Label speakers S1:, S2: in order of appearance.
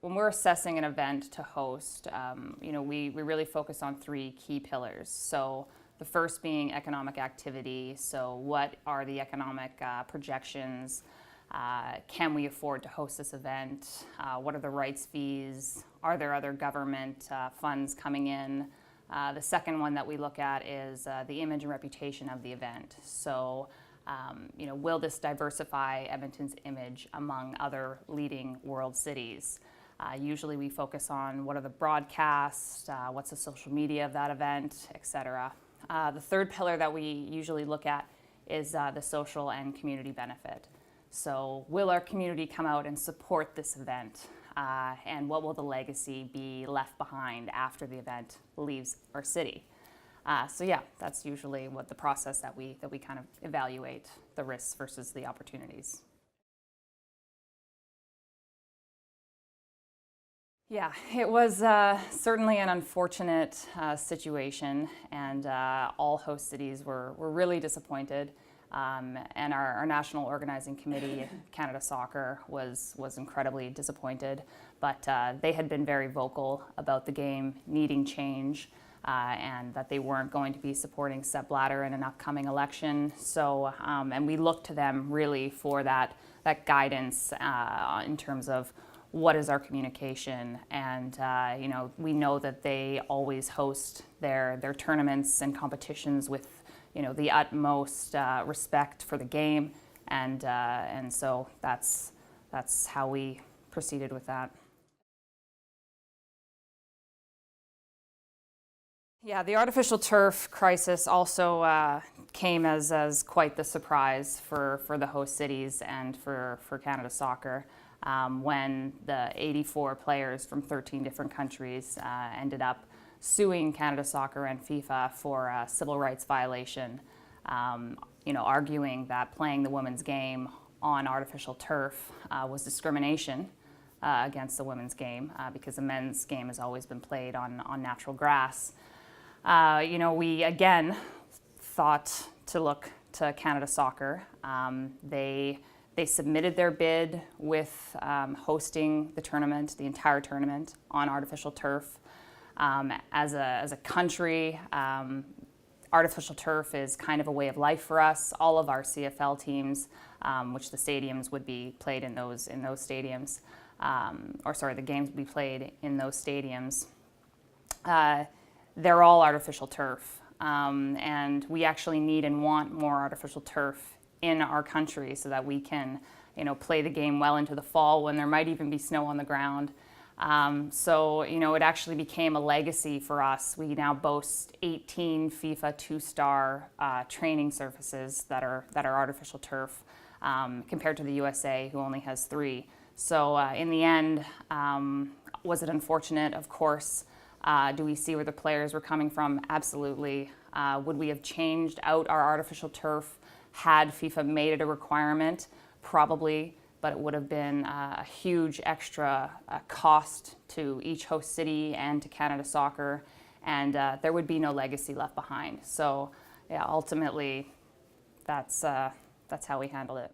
S1: when we're assessing an event to host, we really focus on three key pillars. So the first being economic activity. So what are the economic projections? Can we afford to host this event? What are the rights fees? Are there other government funds coming in? The second one that we look at is the image and reputation of the event. So, will this diversify Edmonton's image among other leading world cities? Usually we focus on what are the broadcasts, what's the social media of that event, etc. The third pillar that we usually look at is the social and community benefit. So will our community come out and support this event? And what will the legacy be left behind after the event leaves our city? So yeah, that's usually what the process that we kind of evaluate the risks versus the opportunities. Yeah, it was certainly an unfortunate situation, and all host cities were really disappointed. And our national organizing committee, Canada Soccer, was incredibly disappointed. But they had been very vocal about the game needing change, and that they weren't going to be supporting Sepp Blatter in an upcoming election. So, and we looked to them really for that guidance in terms of what is our communication. And we know that they always host their tournaments and competitions with the utmost respect for the game, and so that's how we proceeded with that. Yeah, the artificial turf crisis also came as quite the surprise for the host cities and for Canada Soccer when the 84 players from 13 different countries ended up suing Canada Soccer and FIFA for a civil rights violation, arguing that playing the women's game on artificial turf was discrimination against the women's game because the men's game has always been played on natural grass. We again thought to look to Canada Soccer. They submitted their bid with hosting the tournament, the entire tournament, on artificial turf. As a country, artificial turf is kind of a way of life for us. All of our CFL teams, which the stadiums would be played in those stadiums, the games would be played in those stadiums. They're all artificial turf, and we actually need and want more artificial turf in our country so that we can, play the game well into the fall when there might even be snow on the ground. It actually became a legacy for us. We now boast 18 FIFA 2-star training surfaces that are artificial turf, compared to the USA, who only has 3. So in the end, was it unfortunate? Of course. Do we see where the players were coming from? Absolutely. Would we have changed out our artificial turf had FIFA made it a requirement? Probably. But it would have been a huge extra cost to each host city and to Canada Soccer, and there would be no legacy left behind. So, yeah, ultimately, that's how we handled it.